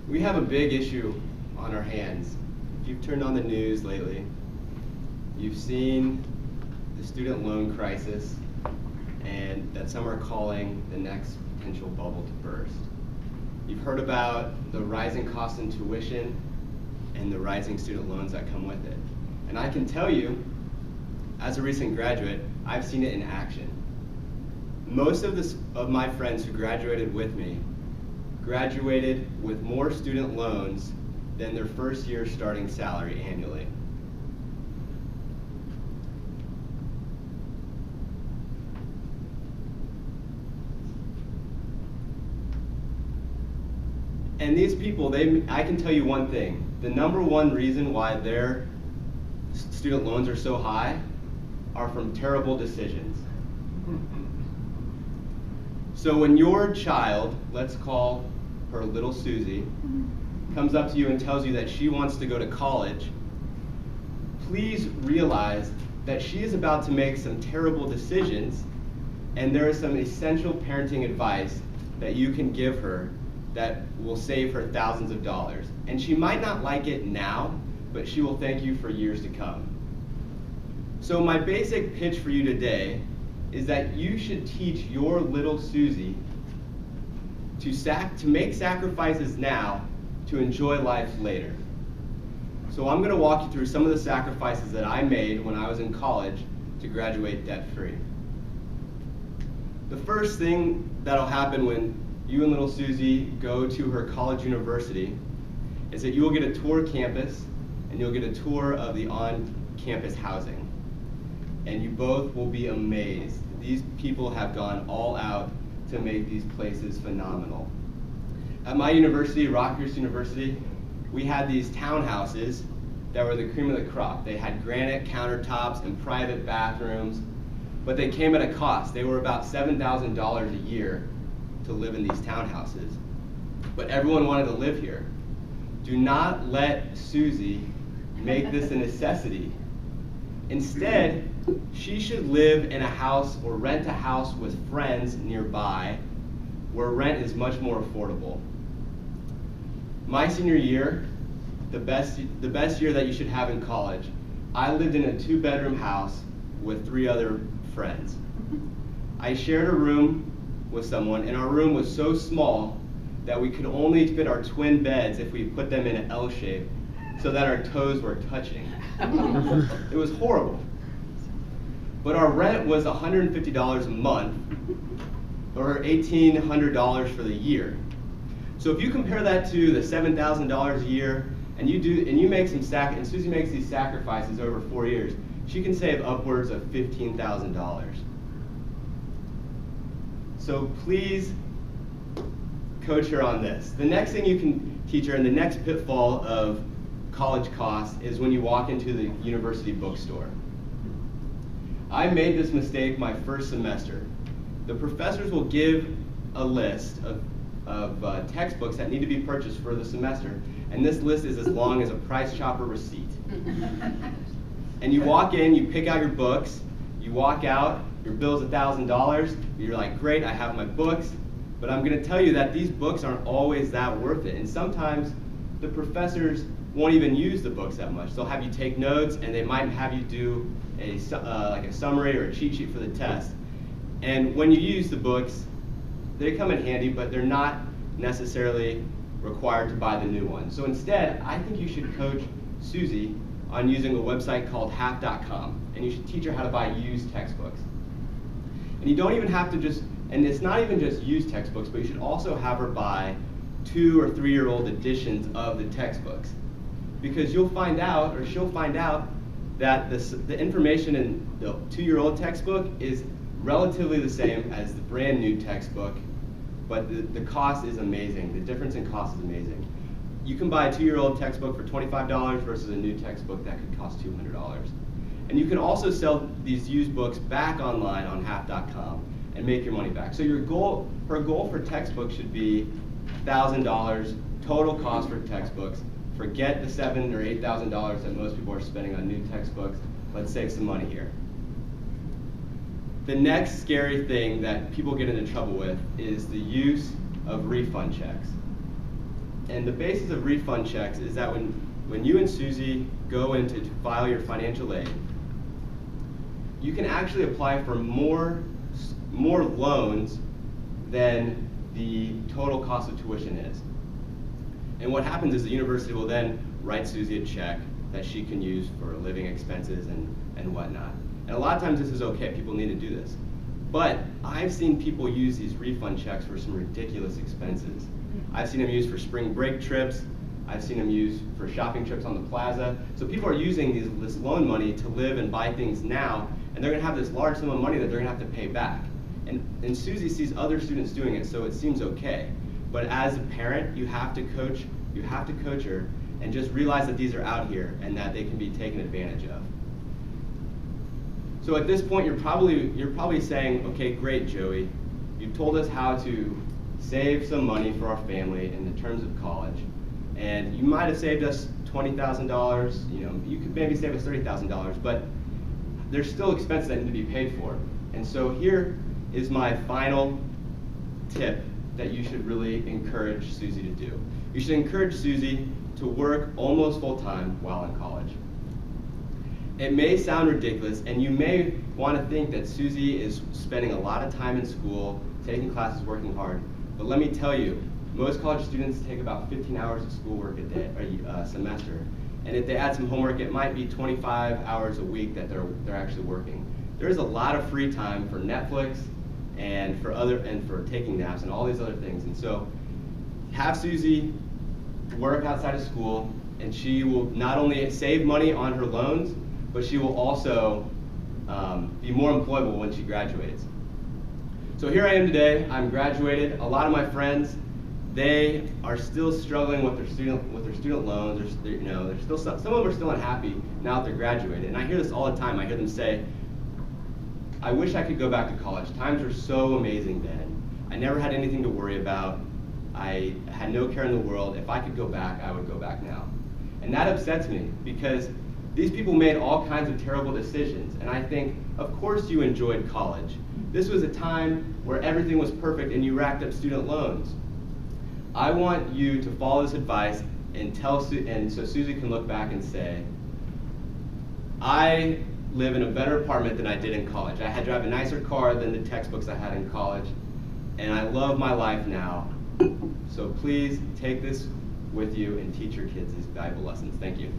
We have a big issue on our hands. If you've turned on the news lately, you've seen the student loan crisis, and that some are calling the next potential bubble to burst. You've heard about the rising cost in tuition and the rising student loans that come with it. And I can tell you, as a recent graduate, I've seen it in action. Most of my friends who graduated with me graduated with more student loans than their first year starting salary annually. And these people, I can tell you one thing. The number one reason why their student loans are so high are from terrible decisions. So when your child, let's call her little Susie, comes up to you and tells you that she wants to go to college, please realize that she is about to make some terrible decisions, and there is some essential parenting advice that you can give her that will save her thousands of dollars. And she might not like it now, but she will thank you for years to come. So my basic pitch for you today is that you should teach your little Susie to make sacrifices now to enjoy life later. So I'm going to walk you through some of the sacrifices that I made when I was in college to graduate debt-free. The first thing that'll happen when you and little Susie go to her college university is that you will get a tour of campus and you'll get a tour of the on-campus housing. And you both will be amazed. These people have gone all out to make these places phenomenal. At my university, Rockhurst University, we had these townhouses that were the cream of the crop. They had granite countertops and private bathrooms, but they came at a cost. They were about $7,000 a year to live in these townhouses. But everyone wanted to live here. Do not let Susie make this a necessity. Instead, she should live in a house or rent a house with friends nearby where rent is much more affordable. My senior year, the best year that you should have in college, I lived in a 2-bedroom house with 3 other friends. I shared a room with someone, and our room was so small that we could only fit our twin beds if we put them in an L shape so that our toes were touching. It was horrible. But our rent was $150 a month, or $1,800 for the year. So if you compare that to the $7,000 a year, and you make some and Susie makes these sacrifices over 4 years, she can save upwards of $15,000. So please coach her on this. The next thing you can teach her, and the next pitfall of college costs, is when you walk into the university bookstore. I made this mistake my first semester. The professors will give a list of textbooks that need to be purchased for the semester, and this list is as long as a Price Chopper receipt. And you walk in, you pick out your books, you walk out, your bill's $1,000, you're like, great, I have my books, but I'm going to tell you that these books aren't always that worth it, and sometimes the professors won't even use the books that much. They'll have you take notes, and they might have you do like a summary or a cheat sheet for the test. And when you use the books, they come in handy, but they're not necessarily required to buy the new one. So instead, I think you should coach Susie on using a website called half.com, and you should teach her how to buy used textbooks. And you don't even have to and it's not even just used textbooks, but you should also have her buy 2- or 3-year-old editions of the textbooks. Because you'll find out, or she'll find out, that the information in the 2-year-old textbook is relatively the same as the brand new textbook, but the cost is amazing. The difference in cost is amazing. You can buy a 2-year-old textbook for $25 versus a new textbook that could cost $200. And you can also sell these used books back online on half.com and make your money back. So her goal for textbooks should be $1,000 total cost for textbooks. Forget the $7,000 or $8,000 that most people are spending on new textbooks. Let's save some money here. The next scary thing that people get into trouble with is the use of refund checks. And the basis of refund checks is that when you and Susie go in to file your financial aid, you can actually apply for more loans than the total cost of tuition is. And what happens is the university will then write Susie a check that she can use for living expenses and whatnot. And a lot of times this is okay, people need to do this. But I've seen people use these refund checks for some ridiculous expenses. I've seen them used for spring break trips. I've seen them used for shopping trips on the plaza. So people are using this loan money to live and buy things now, and they're gonna have this large sum of money that they're gonna have to pay back. And Susie sees other students doing it, so it seems okay. But as a parent, you have to coach her and just realize that these are out here and that they can be taken advantage of. So at this point, you're probably saying, okay, great, Joey. You've told us how to save some money for our family in the terms of college. And you might have saved us $20,000, you could maybe save us $30,000, but there's still expenses that need to be paid for. And so here is my final tip that you should really encourage Susie to do. You should encourage Susie to work almost full-time while in college. It may sound ridiculous, and you may want to think that Susie is spending a lot of time in school, taking classes, working hard, but let me tell you, most college students take about 15 hours of schoolwork a semester, and if they add some homework, it might be 25 hours a week that they're actually working. There's a lot of free time for Netflix and for taking naps and all these other things, and so have Susie work outside of school, and she will not only save money on her loans, but she will also be more employable when she graduates. So here I am today. I'm graduated. A lot of my friends, they are still struggling with their student loans. There's still some of them are still unhappy now that they're graduated. And I hear this all the time. I hear them say, "I wish I could go back to college. Times were so amazing then. I never had anything to worry about. I had no care in the world. If I could go back, I would go back now." And that upsets me because these people made all kinds of terrible decisions, and I think, of course you enjoyed college. This was a time where everything was perfect and you racked up student loans. I want you to follow this advice and so Susie can look back and say, I live in a better apartment than I did in college. I had to drive a nicer car than the textbooks I had in college, and I love my life now. So please take this with you and teach your kids these valuable lessons. Thank you.